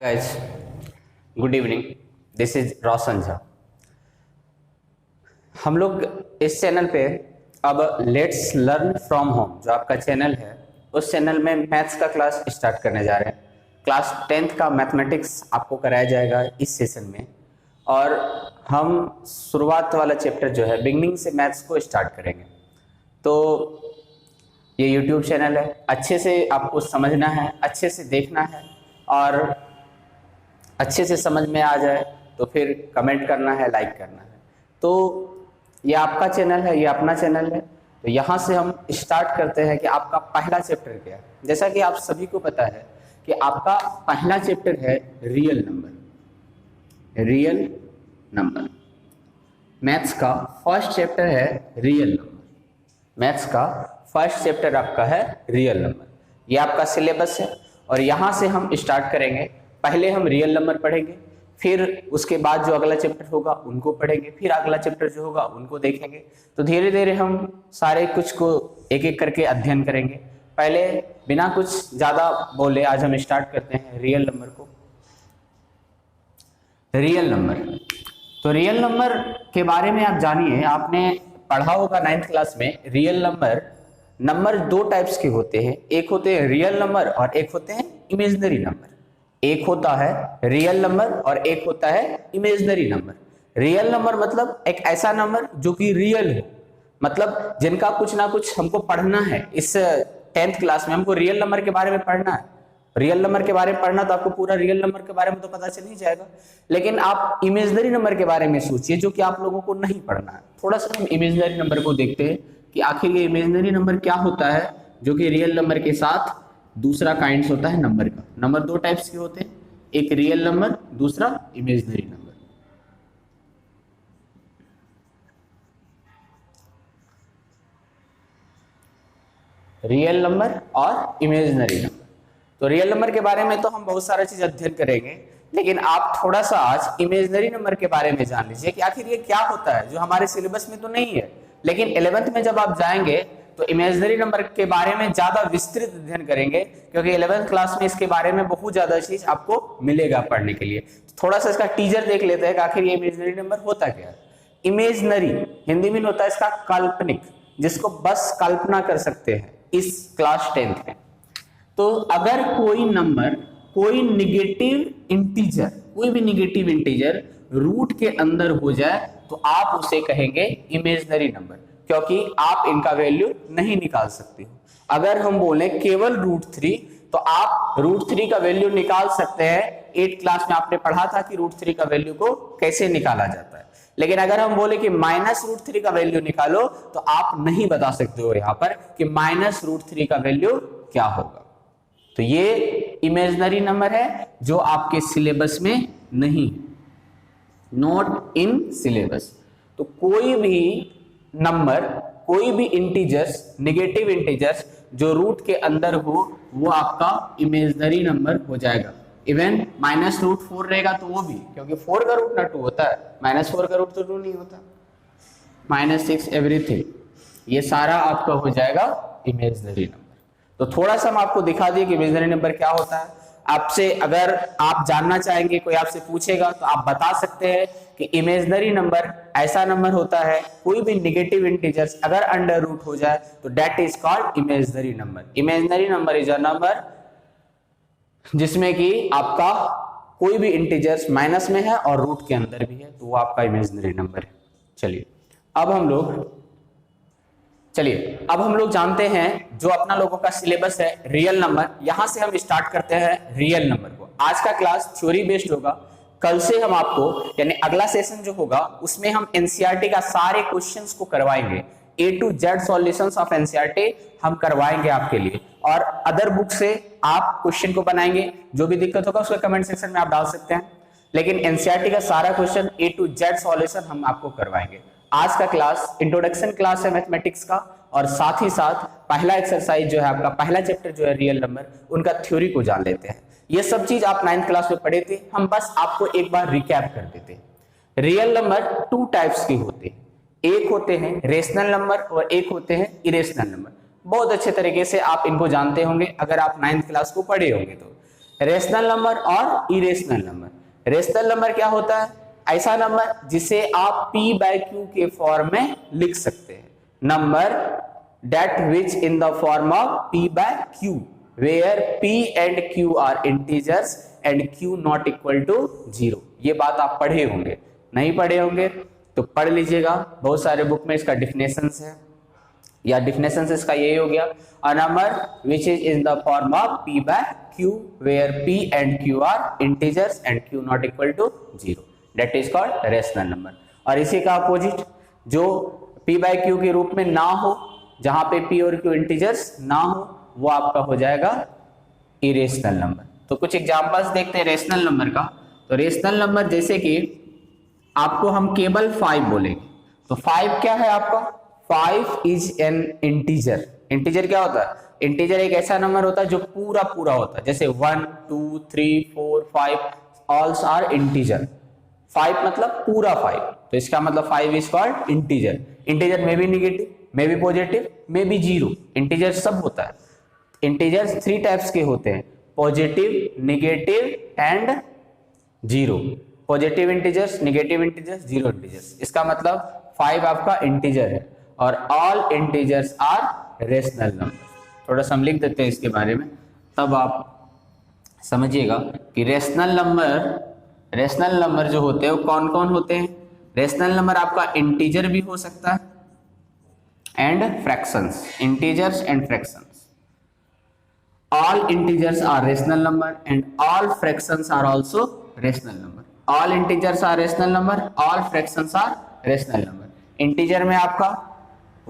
Guys, good evening. This is Roshan Jha. हम लोग इस चैनल पे अब लेट्स लर्न फ्रॉम होम जो आपका चैनल है, उस चैनल में मैथ्स का क्लास स्टार्ट करने जा रहे हैं। क्लास 10th का मैथमेटिक्स आपको कराया जाएगा इस सेशन में, और हम शुरुआत वाला चैप्टर जो है बिगनिंग से मैथ्स को स्टार्ट करेंगे। तो ये यूट्यूब चैनल है, अच्छे से आपको समझना है, अच्छे से देखना है, और अच्छे से समझ में आ जाए तो फिर कमेंट करना है, लाइक करना है। तो ये आपका चैनल है, ये अपना चैनल है। तो यहाँ से हम स्टार्ट करते हैं कि आपका पहला चैप्टर क्या है। जैसा कि आप सभी को पता है कि आपका पहला चैप्टर है real number. Real number maths का फर्स्ट चैप्टर है रियल नंबर। मैथ्स का फर्स्ट चैप्टर आपका है रियल नंबर। ये आपका सिलेबस है, और यहाँ से हम स्टार्ट करेंगे। पहले हम रियल नंबर पढ़ेंगे, फिर उसके बाद जो अगला चैप्टर होगा उनको पढ़ेंगे, फिर अगला चैप्टर जो होगा उनको देखेंगे। तो धीरे धीरे हम सारे कुछ को एक एक करके अध्ययन करेंगे। पहले बिना कुछ ज्यादा बोले आज हम स्टार्ट करते हैं रियल नंबर को। रियल नंबर, तो रियल नंबर के बारे में आप जानिए। आपने पढ़ा होगा 9th क्लास में, रियल नंबर दो टाइप्स के होते हैं। एक होते हैं रियल नंबर और एक होते हैं इमेजिनरी नंबर। एक होता है रियल नंबर और एक होता है इमेजिनरी नंबर। रियल नंबर मतलब एक ऐसा नंबर जो कि रियल हो, मतलब जिनका कुछ ना कुछ हमको पढ़ना है। इस 10th क्लास में हमको रियल नंबर के बारे में पढ़ना है। रियल नंबर के बारे में पढ़ना तो आपको पूरा रियल नंबर के बारे में तो पता चल ही जाएगा, लेकिन आप इमेजिनरी नंबर के बारे में सोचिए जो कि आप लोगों को नहीं पढ़ना है। थोड़ा सा हम इमेजिनरी नंबर को देखते हैं कि आखिर ये इमेजिनरी नंबर क्या होता है, जो कि रियल नंबर के साथ दूसरा काइंड्स होता है नंबर का। नंबर दो टाइप्स के होते हैं, एक रियल नंबर, दूसरा इमेजिनरी नंबर। रियल नंबर और इमेजिनरी नंबर। तो रियल नंबर के बारे में तो हम बहुत सारा चीज अध्ययन करेंगे, लेकिन आप थोड़ा सा आज इमेजिनरी नंबर के बारे में जान लीजिए कि आखिर ये क्या होता है, जो हमारे सिलेबस में तो नहीं है, लेकिन 11th में जब आप जाएंगे तो इमेजिनरी नंबर के बारे में ज्यादा विस्तृत अध्ययन करेंगे, क्योंकि 11th क्लास में इसके बारे में बहुत ज्यादा चीज आपको मिलेगा पढ़ने के लिए। तो थोड़ा सा इसका टीजर देख लेते हैं कि आखिर ये इमेजिनरी नंबर होता क्या है। इमेजिनरी हिंदी में होता है इसका काल्पनिक, जिसको बस कल्पना कर सकते हैं इस क्लास 10th में। तो अगर कोई नंबर, कोई निगेटिव इंटीजर, कोई भी निगेटिव इंटीजर रूट के अंदर हो जाए तो आप उसे कहेंगे इमेजिनरी नंबर, क्योंकि आप इनका वैल्यू नहीं निकाल सकते हो। अगर हम बोले केवल √3, तो आप √3 का वैल्यू निकाल सकते हैं। 8th क्लास में आपने पढ़ा था कि √3 का वैल्यू को कैसे निकाला जाता है। लेकिन अगर हम बोले कि -√3 का वैल्यू निकालो, तो आप नहीं बता सकते हो यहाँ पर कि -√3 का वैल्यू क्या होगा। तो ये इमेजिनरी नंबर है जो आपके सिलेबस में नहीं, नॉट इन सिलेबस। तो कोई भी नंबर, कोई भी इंटीजर्स, नेगेटिव इंटीजर्स जो रूट के अंदर हो, वो आपका इमेजिनरी नंबर हो जाएगा। इवन -√4 रहेगा तो वो भी, क्योंकि 4 का रूट ना 2 होता है, -4 का रूट तो 2 नहीं होता, -6 एवरीथिंग, ये सारा आपका हो जाएगा इमेजिनरी नंबर। तो थोड़ा सा हम आपको दिखा दिए कि इमेजिनरी नंबर क्या होता है। आपसे अगर आप जानना चाहेंगे, कोई आपसे पूछेगा तो आप बता सकते हैं कि इमेजिनरी नंबर ऐसा नंबर होता है, कोई भी नेगेटिव इंटीजर्स अगर अंडर रूट हो जाए तो that is called imaginary number. Imaginary number is a number जिसमें कि आपका कोई भी इंटीजर्स माइनस में है और रूट के अंदर भी है, तो वो आपका इमेजिनरी नंबर है। चलिए अब हम लोग जानते हैं जो अपना लोगों का सिलेबस है रियल नंबर। यहां से हम स्टार्ट करते हैं रियल नंबर को। आज का क्लास थ्योरी बेस्ड होगा। कल से हम आपको, यानी अगला सेशन जो होगा उसमें हम एनसीईआरटी का सारे क्वेश्चंस को करवाएंगे। A to Z solutions of NCERT हम करवाएंगे आपके लिए, और अदर बुक से आप क्वेश्चन को बनाएंगे। जो भी दिक्कत होगा उसको कमेंट सेक्शन में आप डाल सकते हैं, लेकिन एनसीईआरटी का सारा question A to Z solution हम आपको करवाएंगे। आज का क्लास इंट्रोडक्शन क्लास है मैथमेटिक्स का, और साथ ही साथ पहला एक्सरसाइज जो है आपका, पहला चैप्टर जो है रियल नंबर, उनका थ्योरी को जान लेते हैं। ये सब चीज आप 9th क्लास में पढ़े थे, हम बस आपको एक बार रिकैप कर देते हैं। रियल नंबर 2 टाइप्स के होते हैं, एक होते हैं रेशनल नंबर और एक होते हैं इरेशनल नंबर। बहुत अच्छे तरीके से आप इनको जानते होंगे अगर आप 9th क्लास को पढ़े होंगे। तो रेशनल नंबर और इरेशनल नंबर। रेशनल नंबर क्या होता है? ऐसा नंबर जिसे आप p बाय q के फॉर्म में लिख सकते हैं। Number that which in the form of p by q where p and q are integers and q not equal to 0। ये बात आप पढ़े होंगे, नहीं पढ़े होंगे तो पढ़ लीजिएगा, बहुत सारे बुक में इसका डिफिनेशंस है, या डिफिनेशन इसका यही हो गया, a number which is in the form of p by q where p and q are integers and q not equal to 0, that is called rational number. और इसी का अपोजिट जो p by q के रूप में ना हो, जहां पे p और q इंटीजर्स ना हो, वो आपका हो जाएगा इरेशनल नंबर। तो कुछ एग्जांपल्स देखते हैं रेशनल नंबर का। तो रेशनल नंबर जैसे कि आपको हम केवल 5 बोलेंगे, तो 5 क्या है आपका? 5 इज एन इंटीजर। इंटीजर क्या होता है? इंटीजर एक ऐसा नंबर होता है जो पूरा पूरा होता है, जैसे 1 2 3 4 5 ऑल्स आर इंटीजर। 5 मतलब पूरा 5, तो इसका मतलब 5 इज कॉल्ड इंटीजर। इंटीजर में भी निगेटिव, में भी पॉजिटिव, में भी जीरो, इंटीजर सब होता है। इंटीजर्स 3 टाइप्स के होते हैं, positive, negative and zero. Positive integers, negative integers, zero integers. इसका मतलब 5 आपका इंटीजर है और all integers are rational number. थोड़ा सा हम लिख देते हैं इसके बारे में, तब आप समझिएगा कि रेशनल नंबर जो होते हैं वो कौन कौन होते हैं। रेशनल नंबर आपका इंटीजर भी हो सकता है and fractions, integers and fractions. all integers are rational number and all fractions are also rational number। all integers are rational number, all fractions are rational number। integer में आपका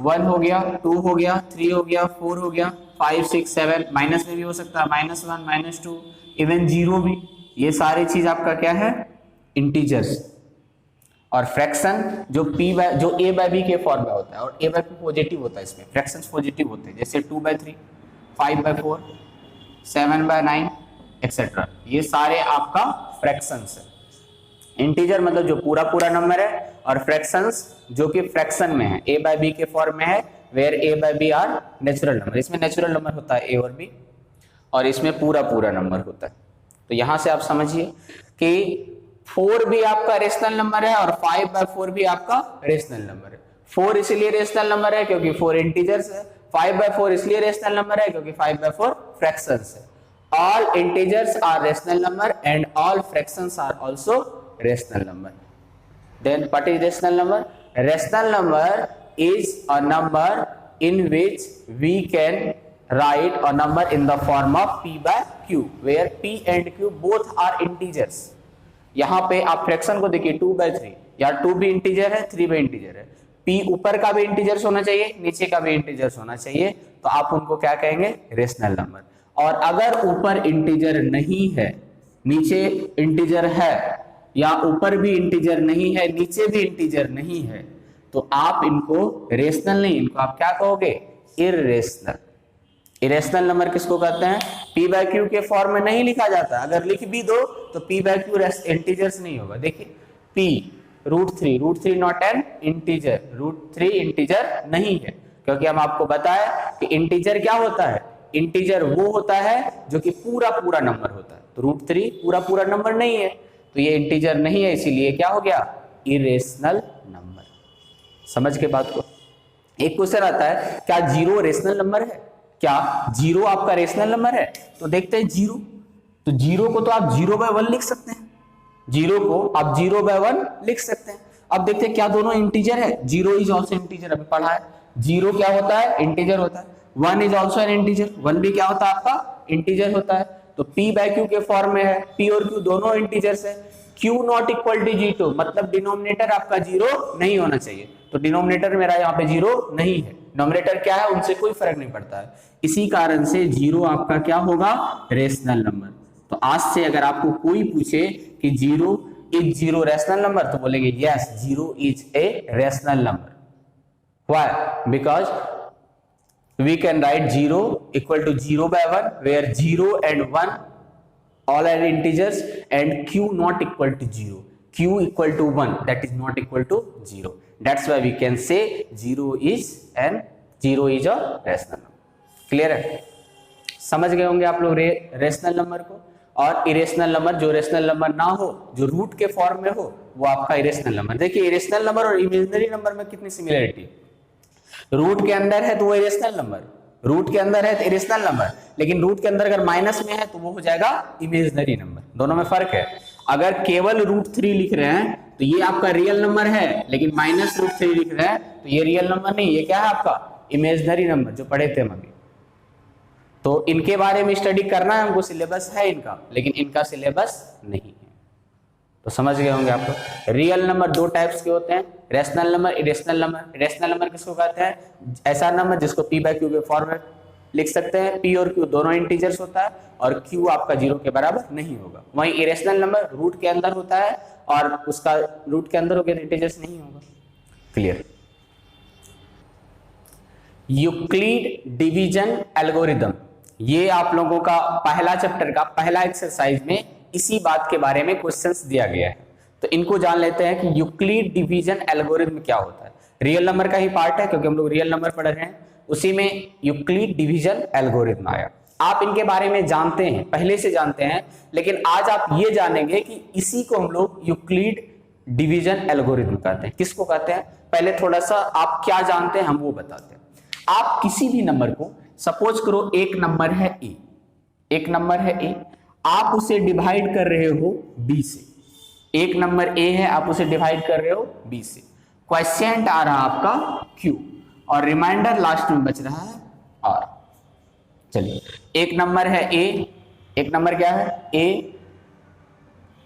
1 हो गया, 2 हो गया, 3 हो गया, 4 हो गया, 5 6 7, माइनस में भी हो सकता है, -1 -2 इवन 0 भी, ये सारी चीज आपका क्या है? इंटीजर्स। और फ्रैक्शन जो a बाय b के फॉर्म में होता है, और a बाय b पॉजिटिव होता है, इसमें फ्रैक्शंस पॉजिटिव होते हैं, जैसे 2/3, 5/4, 7/9 एक्सेट्रा, ये सारे आपका फ्रैक्शंस है। इंटीजर मतलब जो पूरा पूरा नंबर है, और फ्रैक्शंस जो कि फ्रैक्शन में है, a बाय b के फॉर्म में है, where a by b are natural number. इसमें नेचुरल नंबर होता है a और b, और इसमें पूरा पूरा नंबर होता है। तो यहां से आप समझिए कि 4 भी आपका रेशनल नंबर है और 5/4 भी आपका रेशनल नंबर है। 4 इसलिए रेशनल नंबर है क्योंकि 4 इंटीजर्स है, 5/4 इसलिए रेशनल नंबर है क्योंकि 5/4 फ्रैक्शंस है। All integers are rational number and all fractions are also rational number. Then what is rational number? Rational number is a number in which we can write a number in the form of p by q where p and q both are integers। यहां पे आप fraction को देखिए 2/3, या 2 भी integer है, 3 भी integer है, p ऊपर का भी इंटीजर्स होना चाहिए, नीचे का भी इंटीजर्स होना चाहिए, तो आप उनको क्या कहेंगे? Rational number. और अगर ऊपर इंटीजर नहीं है, नीचे इंटीजर है, या ऊपर भी इंटीजर नहीं है, नीचे भी इंटीजर नहीं है, तो आप इनको रेशनल नहीं, इनको आप क्या कहोगे? इररेशनल। इरेशनल नंबर किसको कहते हैं? p बाय q के फॉर्म में नहीं लिखा जाता, अगर लिख भी दो तो p बाय q इंटीजर्स नहीं होगा। देखिए p √3 not an integer, √3 integer नहीं है, क्योंकि हम आपको बताया कि इंटीजर क्या होता है? इंटीजर वो होता है जो कि पूरा पूरा नंबर होता है, तो √3 पूरा पूरा नंबर नहीं है, तो ये इंटीजर नहीं है, इसीलिए क्या हो गया? Irrational number. समझ के बात को। एक क्वेश्चन आता है, क्या 0 रेशनल नंबर है? क्या 0 आपका रेशनल नंबर है? तो देखते हैं 0, तो 0 को तो आप 0/1 लिख सकते हैं, 0 को आप 0/1 लिख सकते हैं। अब देखते हैं क्या दोनों इंटीजर है? 0 इज आल्सो इंटीजर, अभी पढ़ा है। 0 क्या होता है? इंटीजर होता है। 1 इज आल्सो एन इंटीजर, 1 भी क्या होता है? आपका इंटीजर होता है। तो p बाय q के फॉर्म में है, p और q दोनों इंटीजर्स है। q नॉट इक्वल टू 0 मतलब डिनोमिनेटर आपका 0 नहीं होना चाहिए, तो डिनोमिनेटर मेरा यहाँ पे 0 नहीं है, डिनोमिनेटर क्या है उनसे कोई फर्क नहीं पड़ता है, इसी कारण से 0 आपका क्या होगा? Rational number. तो आज से अगर आपको कोई पूछे कि 0 इज 0 रेशनल नंबर, तो बोलेंगे yes 0 is a rational number. Why? Because we can write 0 equal to 0/1 where 0 and 1 all are integers and q not equal to 0, q equal to 1, that is not equal to 0, that's why we can say 0 is a rational number। Clear है? समझ गए होंगे आप लोग rational number को। और irrational number, जो rational number ना हो, जो रूट के फॉर्म में हो, वो आपका इरेशनल नंबर। देखिए इरेशनल नंबर और इमेजिनरी नंबर में कितनी सिमिलरिटी है। रूट के अंदर है तो वो इरेशनल नंबर, रूट के अंदर है तो इरेशनल नंबर, लेकिन रूट के अंदर अगर माइनस में है तो वो हो जाएगा इमेजिनरी नंबर। दोनों में फर्क है। अगर केवल √3 लिख रहे हैं तो ये आपका रियल नंबर है, लेकिन -√3 लिख रहे हैं तो ये रियल नंबर नहीं, ये क्या है आपका इमेजिनरी नंबर, जो पढ़े थे हम अभी। तो इनके बारे में स्टडी करना है हमको, सिलेबस है इनका, लेकिन इनका सिलेबस नहीं है। तो समझ गए होंगे आप लोग। रियल नंबर दो टाइप्स के होते हैं, rational number, irrational number. Irrational number किसको कहते हैं? ऐसा नंबर जिसको p/q के फॉर्म में लिख सकते हैं। p और q दोनों इंटीजर्स होता है और q आपका 0 के बराबर नहीं होगा। वहीं इरेशनल नंबर रूट के अंदर होता है और उसका रूट के अंदर हो गया तो इंटीजर्स नहीं होगा। क्लियर? यूक्लिड डिवीजन एल्गोरिदम, ये आप लोगों का पहला चैप्टर का पहला एक्सरसाइज में इसी बात के बारे में क्वेश्चंस दिया गया है। तो इनको जान लेते हैं कि यूक्लिड डिवीजन एल्गोरिथम क्या होता है। रियल नंबर का ही पार्ट है क्योंकि हम लोग रियल नंबर पढ़ रहे हैं, उसी में यूक्लिड डिवीजन एल्गोरिथम आया। आप इनके बारे में जानते हैं, पहले से जानते हैं, लेकिन आज आप ये जानेंगे कि इसी को हम लोग यूक्लिड डिवीजन एल्गोरिथम कहते हैं। किसको कहते हैं? पहले थोड़ा सा आप क्या जानते हैं हम वो बताते हैं। आप किसी भी नंबर को, सपोज करो एक नंबर है ए, एक नंबर है ए, आप उसे डिवाइड कर रहे हो बी से। एक नंबर ए है, आप उसे डिवाइड कर रहे हो बी से। क्वोशिएंट आ रहा आपका क्यू और रिमाइंडर लास्ट में बच रहा है आर। चलिए एक नंबर है ए, एक नंबर क्या है ए,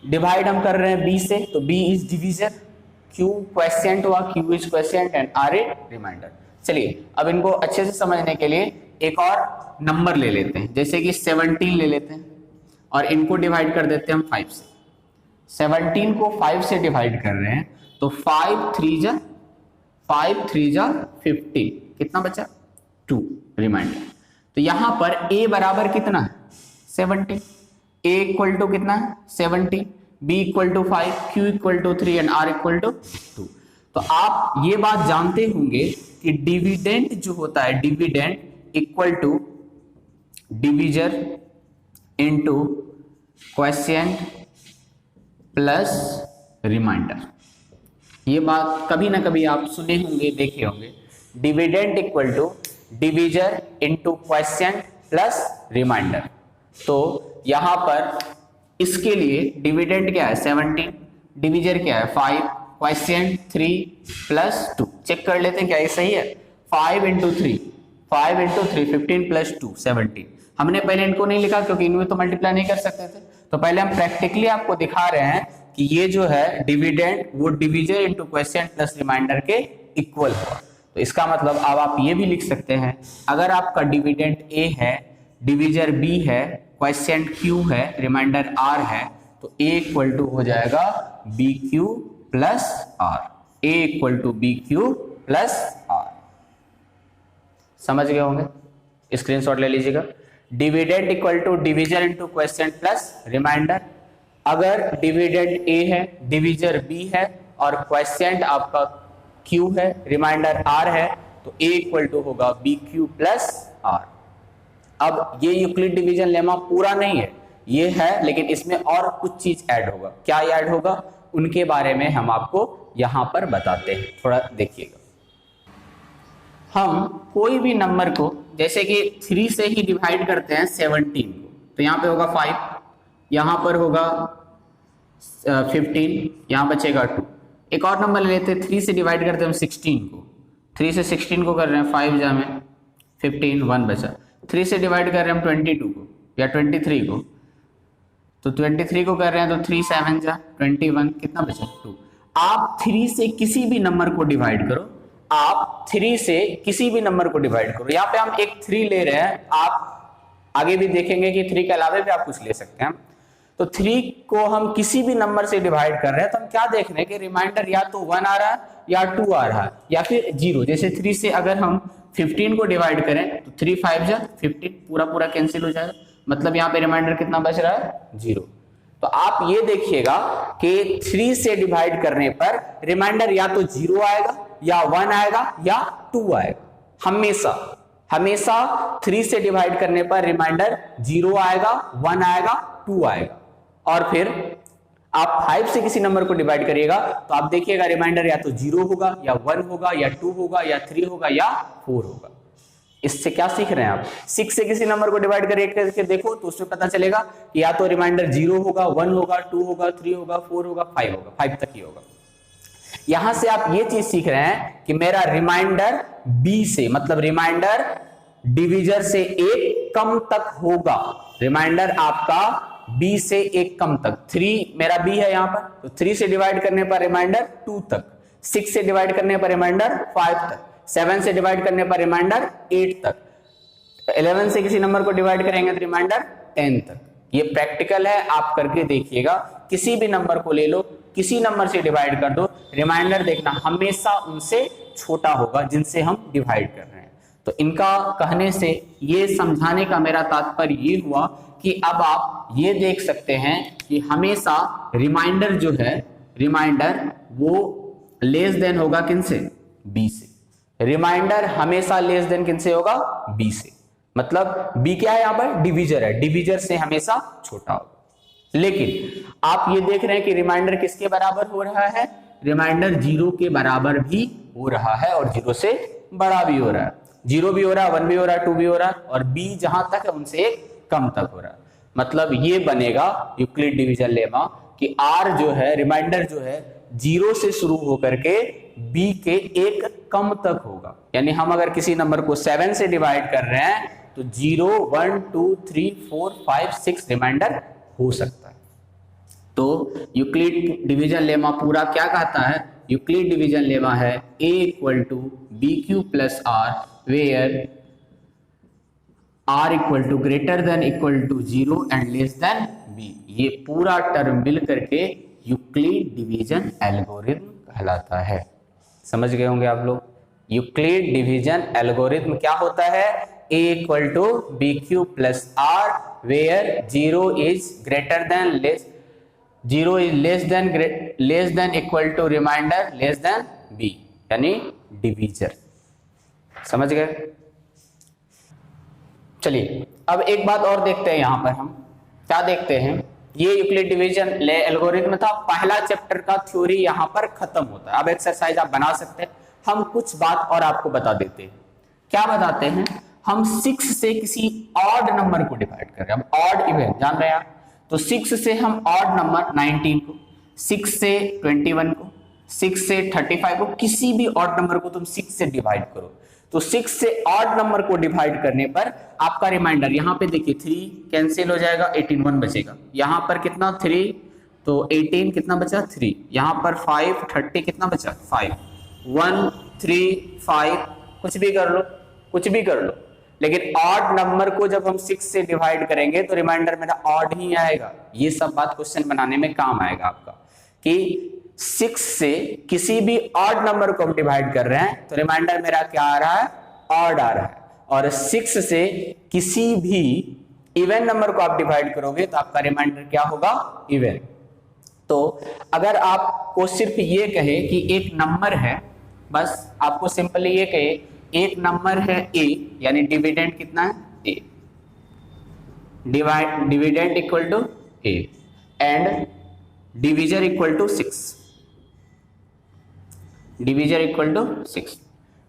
डिवाइड हम कर रहे हैं बी से, तो B is divisor, Q quotient हुआ, Q is quotient and R a remainder. चलिए अब इनको अच्छे से समझने के लिए एक और नंबर ले लेते हैं, जैसे कि 17 ले लेते हैं और इनको डिवाइड कर देते हैं हम 5 से। 17 को 5 से डिवाइड कर रहे हैं तो 5 3 जा 15, कितना बचा 2 रिमाइंडर। तो यहां पर a बराबर कितना है 17, a इक्वल टू कितना है 17, b equal to 5, q equal to 3 and r equal to 2। तो आप ये बात जानते होंगे कि डिविडेंड जो होता है, dividend equal to divisor into quotient plus remainder. ये बात कभी ना कभी आप सुने होंगे, देखे होंगे। Dividend equal to divisor into quotient plus remainder. तो यहां पर इसके लिए डिविडेंड क्या है 17, डिविजर क्या है 5, क्वोशिएंट 3 प्लस 2। चेक कर लेते हैं क्या ये सही है। 5 इंटू 3, 5 इंटू 3 15 प्लस 2 17। हमने पहले इनको नहीं लिखा क्योंकि इनमें तो मल्टीप्लाई नहीं कर सकते थे, तो पहले हम प्रैक्टिकली आपको दिखा रहे हैं कि ये जो है डिविडेंड वो divisor into quotient plus remainder के इक्वल हुआ। तो इसका मतलब अब आप ये भी लिख सकते हैं, अगर आपका डिविडेंड a है, डिविजर b है, क्वोशिएंट q है, रिमाइंडर r है, तो a इक्वल टू हो जाएगा bq plus r। a equal to bq plus r। समझ गए होंगे, स्क्रीनशॉट ले लीजिएगा। Dividend equal to divisor into quotient plus remainder. अगर डिविडेंड a है, डिविजर b है और क्वोशिएंट आपका q है, रिमाइंडर r है, तो a इक्वल टू होगा bq प्लस r। अब ये यूक्लिड डिवीजन लेमा पूरा नहीं है, ये है, लेकिन इसमें और कुछ चीज ऐड होगा। क्या ऐड होगा उनके बारे में हम आपको यहां पर बताते हैं, थोड़ा देखिएगा। हम कोई भी नंबर को जैसे कि 3 से ही डिवाइड करते हैं 17 को, तो यहाँ पे होगा 5, यहाँ पर होगा 15, यहाँ बचेगा 2। एक और नंबर ले लेते हैं, 3 से डिवाइड करते हैं हम 16 को, 3 से 16 को कर रहे हैं 5 जा में 15, 1 बचा। 3 से डिवाइड कर रहे हैं हम 22 को या 23 को, तो 23 को कर रहे हैं तो 3 7 जा 21, कितना बचा 2। आप 3 से किसी भी नंबर को डिवाइड करो, आप 3 से किसी भी नंबर को डिवाइड करो। यहाँ पे हम एक 3 ले रहे हैं, आप आगे भी देखेंगे कि 3 के अलावा भी आप कुछ ले सकते हैं। तो 3 को हम किसी भी नंबर से डिवाइड कर रहे हैं तो हम क्या देख रहे हैं कि रिमाइंडर या तो 1 आ रहा है या 2 आ रहा है या फिर 0। जैसे 3 से अगर हम 15 को डिवाइड करें तो 3 5 जा 15, पूरा पूरा कैंसिल हो जाएगा, मतलब यहाँ पे रिमाइंडर कितना बच रहा है 0। तो आप ये देखिएगा कि 3 से डिवाइड करने पर रिमाइंडर या तो 0 आएगा या 1 आएगा या 2 आएगा। हमेशा 3 से डिवाइड करने पर रिमाइंडर 0 आएगा, 1 आएगा, 2 आएगा। और फिर आप 5 से किसी नंबर को डिवाइड करिएगा तो आप देखिएगा रिमाइंडर या तो 0 होगा या 1 होगा या 2 होगा या 3 होगा या 4 होगा। इससे क्या सीख रहे हैं आप? 6 से किसी नंबर को डिवाइड करके देखो तो उसमें पता चलेगा कि या तो रिमाइंडर 0 होगा, 1 होगा, 2 होगा, 3 होगा, 4 होगा, 5 होगा, 5 तक ही होगा। यहां से आप ये चीज सीख रहे हैं कि मेरा रिमाइंडर बी से, मतलब रिमाइंडर डिविजर से एक कम तक होगा। रिमाइंडर आपका बी से एक कम तक, 3 मेरा बी है यहां पर, तो 3 से डिवाइड करने पर रिमाइंडर 2 तक, 6 से डिवाइड करने पर रिमाइंडर 5 तक, 7 से डिवाइड करने पर रिमाइंडर 8 तक, 11 से किसी नंबर को डिवाइड करेंगे तो रिमाइंडर 10 तक। ये प्रैक्टिकल है, आप करके देखिएगा। किसी भी नंबर को ले लो, किसी नंबर से डिवाइड कर दो, रिमाइंडर देखना हमेशा उनसे छोटा होगा जिनसे हम डिवाइड कर रहे हैं। तो इनका कहने से ये समझाने का मेरा तात्पर्य ये हुआ कि अब आप ये देख सकते हैं कि हमेशा रिमाइंडर जो है, रिमाइंडर वो लेस देन होगा किनसे? बी से। रिमाइंडर हमेशा लेस देन किनसे होगा? बी से। मतलब बी क्या है? यहां पर डिविजर है, डिविजर से हमेशा छोटा होगा। लेकिन आप ये देख रहे हैं कि रिमाइंडर किसके बराबर हो रहा है? रिमाइंडर 0 के बराबर भी हो रहा है और 0 से बड़ा भी हो रहा है। 0 भी हो रहा है, 1 भी हो रहा है, 2 भी हो रहा है, और b जहां तक है उनसे एक कम तक हो रहा है। मतलब ये बनेगा यूक्लिड डिवीजन लेमा कि r जो है, रिमाइंडर जो है 0 से शुरू होकर के b के एक कम तक होगा। यानी हम अगर किसी नंबर को 7 से डिवाइड कर रहे हैं तो 0, 1, 2, 3, 4, 5, 6 रिमाइंडर हो सकता है। तो यूक्लिड डिवीजन लेमा पूरा क्या कहता है? यूक्लिड डिवीजन लेमा है a equal to B Q plus R where r equal to greater than equal to 0 and less than b। ये पूरा टर्म मिल करके यूक्लिड डिवीजन एल्गोरिथम कहलाता है। समझ गए होंगे आप लोग? यूक्लिड डिवीजन एल्गोरिथम क्या होता है? a equal to B Q plus R where 0 is greater than less than equal to remainder less than b, यानी डिवीजर। समझ गए? चलिए अब एक बात और देखते हैं। यहां पर हम क्या देखते हैं? ये यूक्लिड डिवीजन एल्गोरिथम था, पहला चैप्टर का थ्योरी यहां पर खत्म होता है। अब एक्सरसाइज आप बना सकते हैं। हम कुछ बात और आपको बता देते हैं। क्या बताते हैं? हम 6 से किसी ऑड नंबर को डिवाइड कर रहे हैं। हम ऑड इवेंट जान रहे हैं आप, तो 6 से हम ऑड नंबर 19 को, 6 से 21 को, 6 से 35 को, किसी भी ऑड नंबर को तुम 6 से डिवाइड करो तो 6 से ऑड नंबर को डिवाइड करने पर आपका रिमाइंडर यहां पे देखिए 3 कैंसिल हो जाएगा, 18 1 बचेगा। यहां पर कितना 3, तो 18 कितना बचा 3, यहां पर 5 30 कितना बचा 5, 1 3 5, कुछ भी कर लो, कुछ भी कर लो। लेकिन ऑड नंबर को जब हम 6 से डिवाइड करेंगे तो रिमाइंडर मेरा ऑड ही आएगा। ये सब बात क्वेश्चन बनाने में काम आएगा आपका कि 6 से किसी भी ऑड नंबर को हम डिवाइड कर रहे हैं तो रिमाइंडर मेरा क्या आ रहा है? ऑड आ रहा है। और 6 से किसी भी इवन नंबर को आप डिवाइड करोगे तो आपका रिमाइंडर क्या होगा? इवन। तो अगर आपको सिर्फ ये कहे कि एक नंबर है, बस आपको सिंपली ये कहे एक नंबर है a, यानी डिविडेंड कितना है? a, dividend equal to a and divisor equal to 6, divisor equal to 6,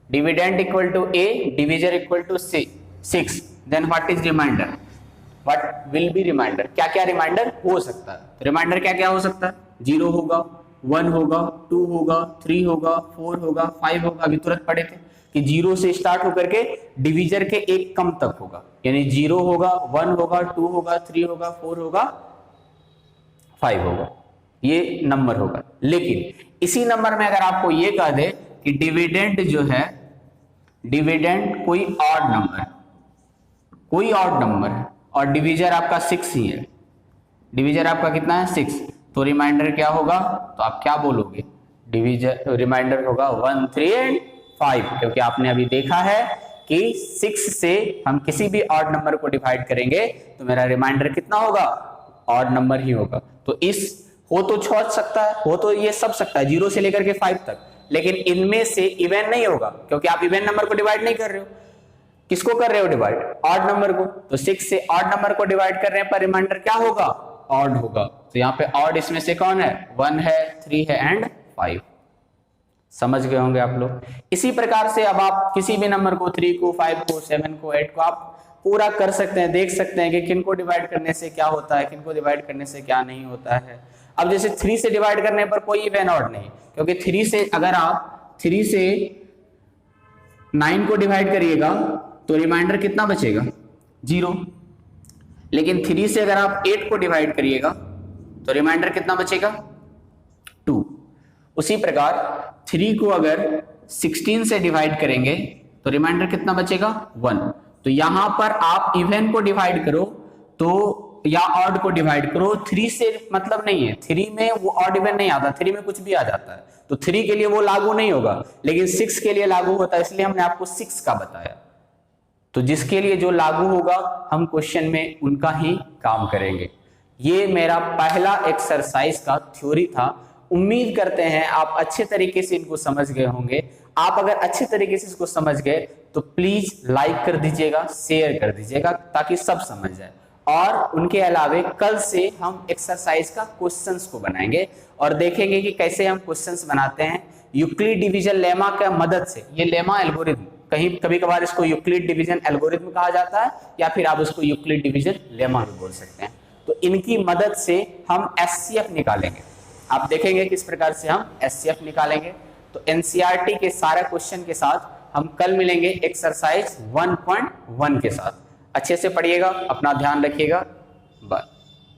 dividend equal to a, divisor equal to 6, then what is remainder? What will be remainder? क्या क्या reminder हो सकता है? Reminder क्या क्या हो सकता है? 0 होगा, 1 होगा, 2 होगा, 3 होगा, 4 होगा, 5 होगा। अभी तुरंत पढ़े थे कि 0 से स्टार्ट होकर के डिवीजर के एक कम तक होगा, यानी 0 होगा, 1 होगा, 2 होगा, 3 होगा, 4 होगा, 5 होगा, ये नंबर होगा। लेकिन इसी नंबर में अगर आपको ये कह दे कि डिविडेंड जो है, डिविडेंड कोई ऑड नंबर है, कोई ऑड नंबर है और डिवीजर आपका 6 ही है, डिवीजर आपका कितना है? 6, तो रिमाइंडर क्या होगा? तो आप क्या बोलोगे? डिवीजर रिमाइंडर होगा 1 3 एंड 5, क्योंकि आपने अभी देखा है कि 6 से हम किसी भी ऑड नंबर को डिवाइड करेंगे तो मेरा रिमाइंडर कितना होगा? ऑड नंबर ही होगा। तो इस हो तो छोड़ सकता है, हो तो ये सब सकता है 0 से लेकर के 5 तक, लेकिन इनमें से इवन नहीं होगा क्योंकि आप इवन नंबर को डिवाइड नहीं कर रहे हो। किसको कर रहे हो डिवाइड? ऑड नंबर को। तो 6 से ऑड नंबर को डिवाइड करने पर रिमाइंडर क्या होगा? ऑड होगा। तो यहाँ पे ऑड इसमें से कौन है, 1 है, 3 है एंड 5। समझ गए होंगे आप लोग। इसी प्रकार से अब आप किसी भी नंबर को 3 को 5 को 7 को 8 को आप पूरा कर सकते हैं, देख सकते हैं कि किन को डिवाइड करने से क्या होता है, किन को डिवाइड करने से क्या नहीं होता है। अब जैसे 3 से डिवाइड करने पर कोई इवन ऑड नहीं, क्योंकि 3 से अगर आप 3 से 9 को डिवाइड करिएगा तो रिमाइंडर कितना बचेगा, 0। लेकिन 3 से अगर आप 8 को डिवाइड करिएगा तो रिमाइंडर कितना बचेगा, 2। उसी प्रकार 3 को अगर 16 से डिवाइड करेंगे तो रिमाइंडर कितना बचेगा, 1। तो यहां पर आप इवन को डिवाइड करो तो या ऑड को डिवाइड करो, 3 से मतलब नहीं है, 3 में वो ऑड इवन नहीं आता, 3 में कुछ भी आ जाता है, तो 3 के लिए वो लागू नहीं होगा, लेकिन 6 के लिए लागू होता है, इसलिए हमने आपको 6 का बताया। तो जिसके लिए जो लागू होगा हम क्वेश्चन में उनका ही काम करेंगे। ये मेरा पहला एक्सरसाइज का थ्योरी था। उम्मीद करते हैं आप अच्छे तरीके से इनको समझ गए होंगे। आप अगर अच्छे तरीके से इसको समझ गए तो प्लीज लाइक कर दीजिएगा, शेयर कर दीजिएगा ताकि सब समझ जाए। और उनके अलावे कल से हम एक्सरसाइज का क्वेश्चंस को बनाएंगे और देखेंगे कि कैसे हम क्वेश्चंस बनाते हैं यूक्लिड डिवीजन लेमा के मदद से। ये लेमा एल्गोरिथम, कहीं कभी कभार इसको यूक्लिड डिवीजन एल्गोरिथम कहा जाता है या फिर आप उसको यूक्लिड डिवीजन लेमा भी बोल सकते हैं। तो इनकी मदद से हम एचसीएफ निकालेंगे। आप देखेंगे किस प्रकार से हम एचसीएफ निकालेंगे। तो एनसीईआरटी के सारे क्वेश्चन के साथ हम कल मिलेंगे एक्सरसाइज 1.1 के साथ। अच्छे से पढ़िएगा, अपना ध्यान रखिएगा। बाय।